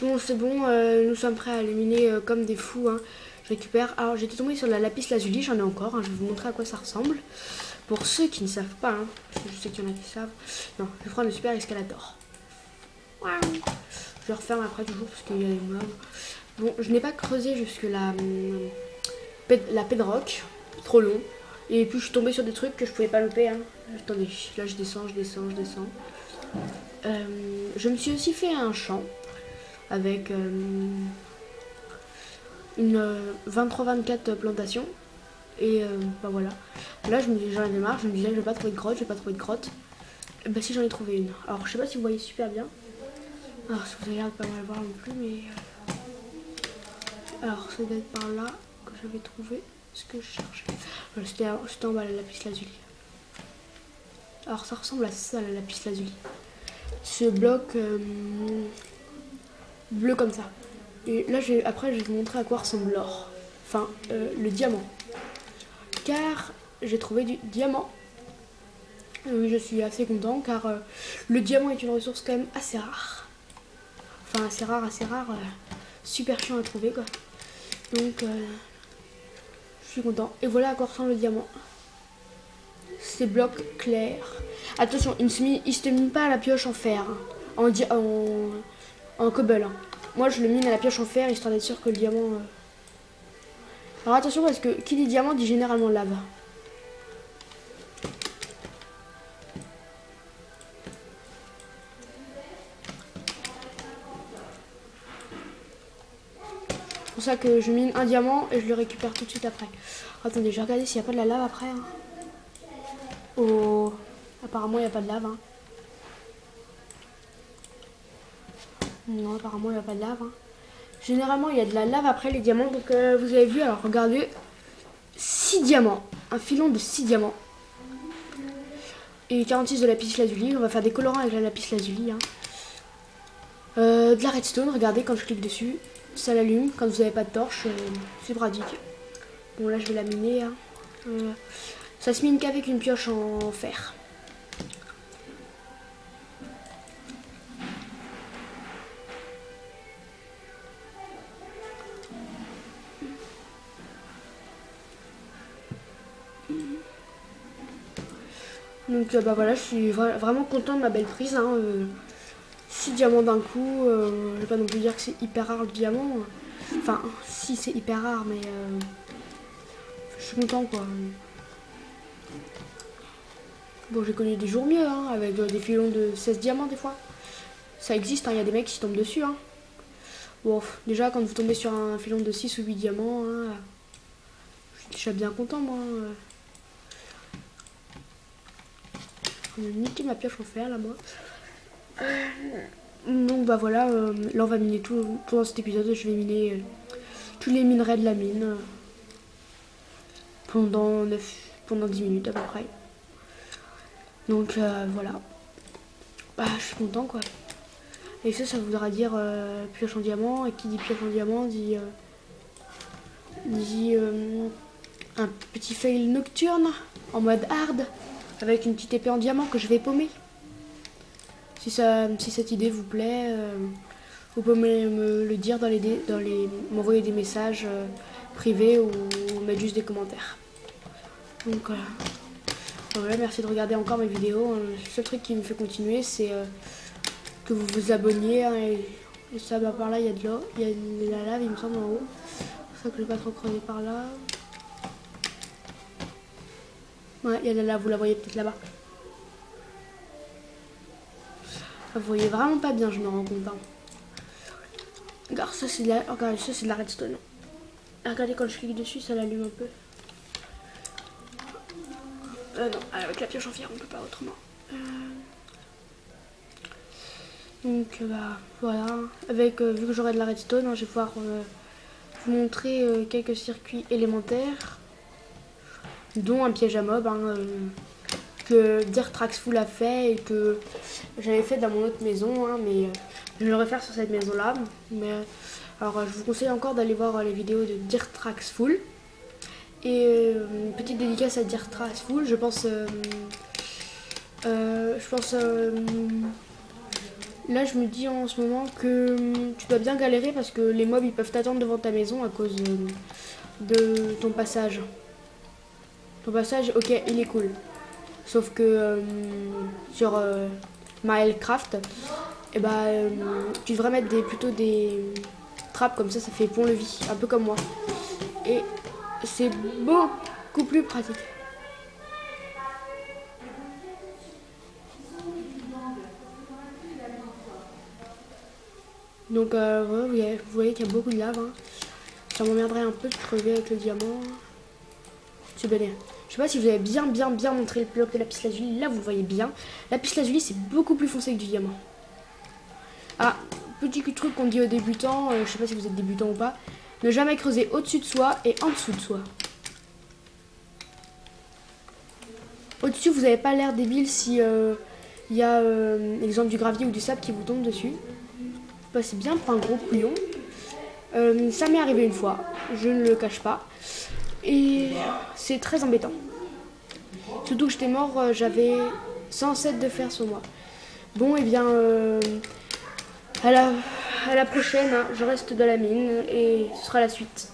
Bon, c'est bon, nous sommes prêts à éliminer comme des fous. Hein. Je récupère. Alors, j'étais tombée sur la lapis lazuli, j'en ai encore. Hein. Je vais vous montrer à quoi ça ressemble. Pour ceux qui ne savent pas, hein, parce que je sais qu'il y en a qui savent. Non, je vais prendre le super escalator. Waouh. Je le referme après toujours parce qu'il y a des mobs. Bon, je n'ai pas creusé jusque la bedrock. Trop long. Et puis je suis tombée sur des trucs que je pouvais pas louper. Hein. Attendez, là je descends. Je me suis aussi fait un champ avec une 23-24 plantations. Et bah voilà. Là j'en avais marre, je me disais je vais pas trouver de grotte, Et bah si, j'en ai trouvé une. Alors je sais pas si vous voyez super bien. Alors si vous avez l'air de pas mal voir non plus, mais alors ça doit être par là que j'avais trouvé ce que je cherchais. Voilà, c'était en bas la lapis lazuli. Alors ça ressemble à ça, la lapis lazuli. Ce bloc bleu comme ça. Et là après je vais vous montrer à quoi ressemble l'or. Enfin le diamant. Car j'ai trouvé du diamant. Oui, je suis assez content car le diamant est une ressource quand même assez rare. Enfin assez rare, super chiant à trouver quoi. Donc je suis content. Et voilà à quoi ressemble le diamant. Ces blocs clairs. Attention, il ne se mine pas à la pioche en fer. Hein, en cobble. Hein. Moi je le mine à la pioche en fer histoire d'être sûr que le diamant... Alors attention parce que qui dit diamant dit généralement lave. C'est pour ça que je mine un diamant et je le récupère tout de suite après. Attendez, je vais regarder s'il n'y a pas de la lave après. Hein. Oh, apparemment il n'y a pas de lave. Hein. Non, apparemment il n'y a pas de lave. Hein. Généralement il y a de la lave après les diamants. Donc vous avez vu, alors regardez. 6 diamants. Un filon de 6 diamants. Et 46 de lapis lazuli. On va faire des colorants avec la lapis lazuli. Hein. De la redstone, regardez quand je clique dessus. Ça l'allume. Quand vous n'avez pas de torche, c'est pratique. Bon là je vais la miner. Hein. Ça se mine qu'avec une pioche en fer. Donc bah voilà, je suis vraiment content de ma belle prise. Hein, 6 diamants d'un coup. Je vais pas non plus dire que c'est hyper rare le diamant. Enfin, si c'est hyper rare, mais je suis content quoi. Bon, j'ai connu des jours mieux, hein, avec des filons de 16 diamants des fois. Ça existe, il y a des mecs qui tombent dessus. Hein. Bon, déjà, quand vous tombez sur un filon de 6 ou 8 diamants, hein, je suis déjà bien content, moi. Je vais niquer ma pioche en fer, là, moi. Donc, bah voilà, là, on va miner tout pendant cet épisode. Je vais miner tous les minerais de la mine pendant 10 minutes à peu près. Donc, voilà. Bah, je suis content, quoi. Et ça voudra dire pioche en diamant. Et qui dit pioche en diamant dit un petit fail nocturne en mode hard avec une petite épée en diamant que je vais paumer. Si cette idée vous plaît, vous pouvez me le dire m'envoyer des messages privés ou mettre juste des commentaires. Donc voilà, merci de regarder encore mes vidéos. Le seul truc qui me fait continuer, c'est que vous vous abonniez. Hein, et ça, bah, par là, il y a de l'eau, il y a de la lave, il me semble, en haut. C'est pour ça que je vais pas trop creuser par là. Ouais, il y a de la lave, vous la voyez peut-être là-bas. Vous voyez vraiment pas bien, je me rends compte. Hein. Regarde, ça c'est de la redstone. Regardez, quand je clique dessus, ça l'allume un peu. Non, avec la pioche en fer, on peut pas autrement. Donc bah voilà, avec vu que j'aurai de la redstone, hein, je vais pouvoir vous montrer quelques circuits élémentaires, dont un piège à mob hein, que Dirtraxful a fait et que j'avais fait dans mon autre maison, hein, mais je vais le refaire sur cette maison là. Mais alors je vous conseille encore d'aller voir les vidéos de Dirtraxful. Et une petite dédicace à Dirtraxful, je pense Là, je me dis en ce moment que tu dois bien galérer parce que les mobs ils peuvent t'attendre devant ta maison à cause de ton passage. Ton passage, ok, il est cool. Sauf que sur Minecraft, eh ben, tu devrais mettre plutôt des trappes comme ça fait pont-levis, un peu comme moi. Et c'est beaucoup plus pratique. Donc ouais, vous voyez qu'il y a beaucoup de lave. Hein. Ça m'emmerderait un peu de crever avec le diamant. C'est bien. Je sais pas si vous avez bien montré le bloc de lapis lazuli. Là, vous le voyez bien. Lapis lazuli, c'est beaucoup plus foncé que du diamant. Ah, petit truc qu'on dit aux débutants. Je sais pas si vous êtes débutant ou pas. Ne jamais creuser au-dessus de soi et en dessous de soi. Au-dessus, vous n'avez pas l'air débile si il y a l'exemple du gravier ou du sable qui vous tombe dessus. Passez bien pour un gros couillon. Ça m'est arrivé une fois, je ne le cache pas. Et c'est très embêtant. Surtout que j'étais mort, j'avais 107 de fer sur moi. Bon, et bien, à la prochaine, hein, je reste dans la mine et ce sera la suite.